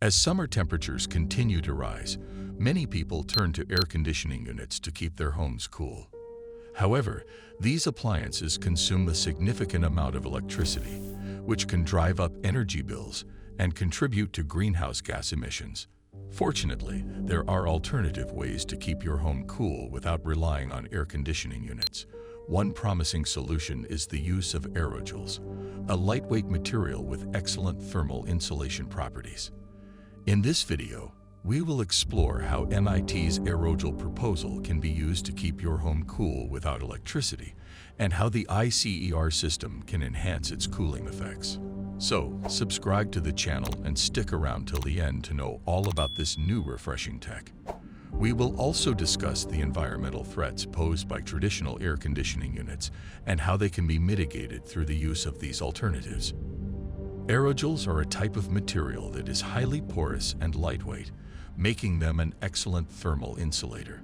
As summer temperatures continue to rise, many people turn to air conditioning units to keep their homes cool. However, these appliances consume a significant amount of electricity, which can drive up energy bills and contribute to greenhouse gas emissions. Fortunately, there are alternative ways to keep your home cool without relying on air conditioning units. One promising solution is the use of aerogels, a lightweight material with excellent thermal insulation properties. In this video, we will explore how MIT's aerogel proposal can be used to keep your home cool without electricity, and how the ICER system can enhance its cooling effects. So, subscribe to the channel and stick around till the end to know all about this new refreshing tech. We will also discuss the environmental threats posed by traditional air conditioning units and how they can be mitigated through the use of these alternatives. Aerogels are a type of material that is highly porous and lightweight, making them an excellent thermal insulator.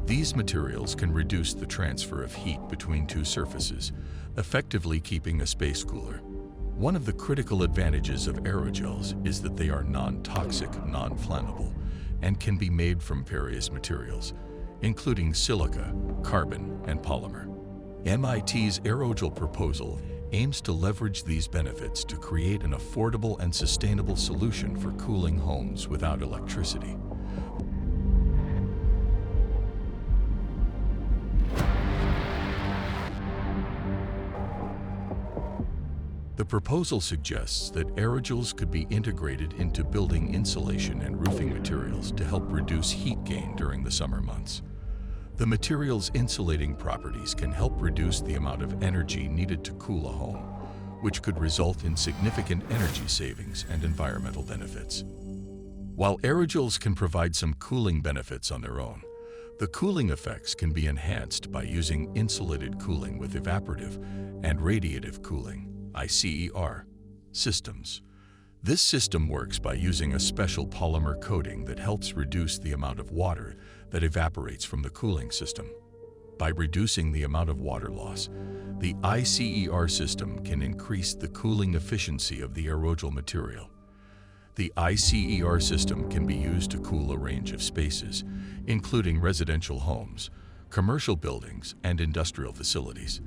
These materials can reduce the transfer of heat between two surfaces, effectively keeping a space cooler. One of the critical advantages of aerogels is that they are non-toxic, non-flammable, and can be made from various materials, including silica, carbon, and polymer. MIT's aerogel proposal aims to leverage these benefits to create an affordable and sustainable solution for cooling homes without electricity. The proposal suggests that aerogels could be integrated into building insulation and roofing materials to help reduce heat gain during the summer months. The material's insulating properties can help reduce the amount of energy needed to cool a home, which could result in significant energy savings and environmental benefits. While aerogels can provide some cooling benefits on their own, the cooling effects can be enhanced by using insulated cooling with evaporative and radiative cooling (ICER) systems. This system works by using a special polymer coating that helps reduce the amount of water that evaporates from the cooling system. By reducing the amount of water loss, the ICER system can increase the cooling efficiency of the aerogel material. The ICER system can be used to cool a range of spaces, including residential homes, commercial buildings, and industrial facilities.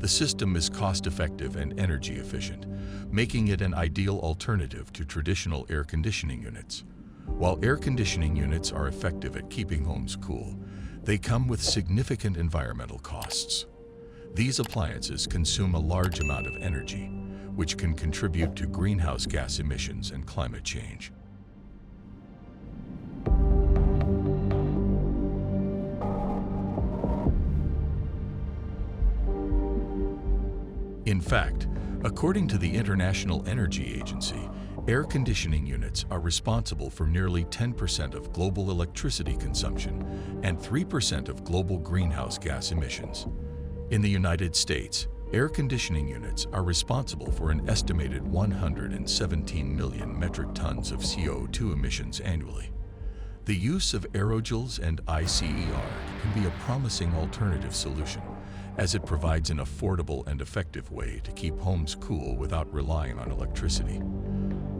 The system is cost-effective and energy efficient, making it an ideal alternative to traditional air conditioning units. While air conditioning units are effective at keeping homes cool, they come with significant environmental costs. These appliances consume a large amount of energy, which can contribute to greenhouse gas emissions and climate change. In fact, according to the International Energy Agency, air conditioning units are responsible for nearly 10% of global electricity consumption and 3% of global greenhouse gas emissions. In the United States, air conditioning units are responsible for an estimated 117 million metric tons of CO2 emissions annually. The use of aerogels and ICER can be a promising alternative solution, as it provides an affordable and effective way to keep homes cool without relying on electricity.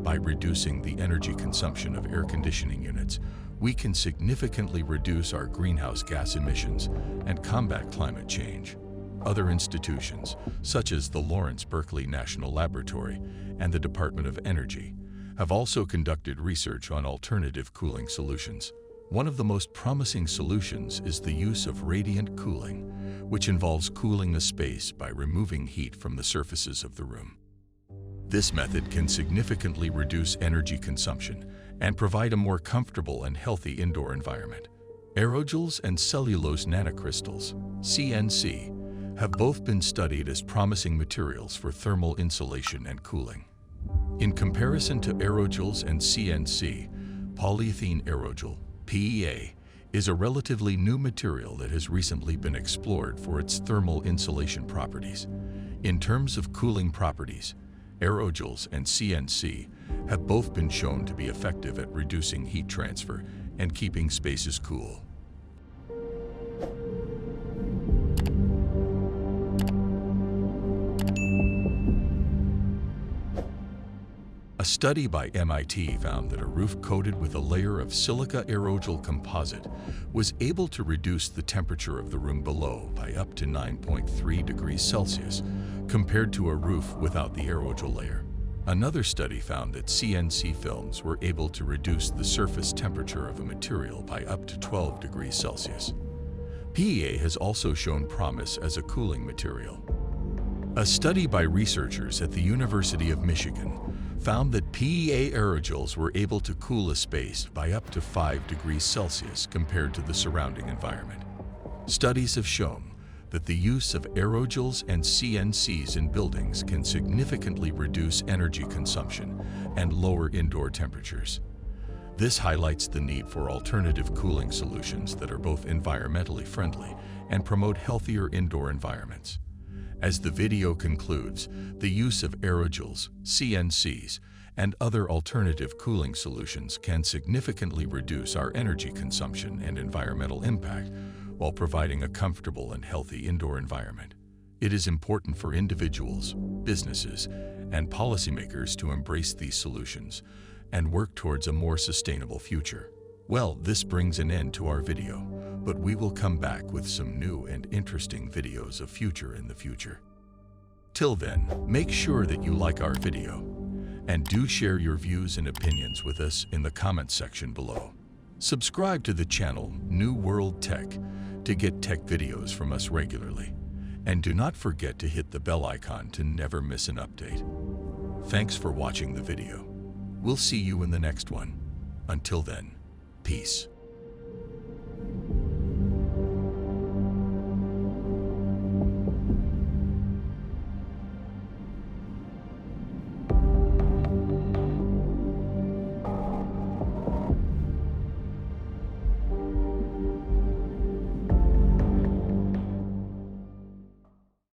By reducing the energy consumption of air conditioning units, we can significantly reduce our greenhouse gas emissions and combat climate change. Other institutions, such as the Lawrence Berkeley National Laboratory and the Department of Energy, have also conducted research on alternative cooling solutions. One of the most promising solutions is the use of radiant cooling, which involves cooling a space by removing heat from the surfaces of the room. This method can significantly reduce energy consumption and provide a more comfortable and healthy indoor environment. Aerogels and cellulose nanocrystals, CNC, have both been studied as promising materials for thermal insulation and cooling. In comparison to aerogels and CNC, polyethylene aerogel, PEA, is a relatively new material that has recently been explored for its thermal insulation properties. In terms of cooling properties, aerogels and CNC have both been shown to be effective at reducing heat transfer and keeping spaces cool. A study by MIT found that a roof coated with a layer of silica aerogel composite was able to reduce the temperature of the room below by up to 9.3 degrees Celsius compared to a roof without the aerogel layer. Another study found that CNC films were able to reduce the surface temperature of a material by up to 12 degrees Celsius. PEA has also shown promise as a cooling material. A study by researchers at the University of Michigan found that PEA aerogels were able to cool a space by up to 5 degrees Celsius compared to the surrounding environment. Studies have shown that the use of aerogels and CNCs in buildings can significantly reduce energy consumption and lower indoor temperatures. This highlights the need for alternative cooling solutions that are both environmentally friendly and promote healthier indoor environments. As the video concludes, the use of aerogels, CNCs, and other alternative cooling solutions can significantly reduce our energy consumption and environmental impact while providing a comfortable and healthy indoor environment. It is important for individuals, businesses, and policymakers to embrace these solutions and work towards a more sustainable future. Well, this brings an end to our video, but we will come back with some new and interesting videos of future in the future. Till then, make sure that you like our video and do share your views and opinions with us in the comment section below. Subscribe to the channel New World Tech to get tech videos from us regularly. And do not forget to hit the bell icon to never miss an update. Thanks for watching the video. We'll see you in the next one. Until then, peace.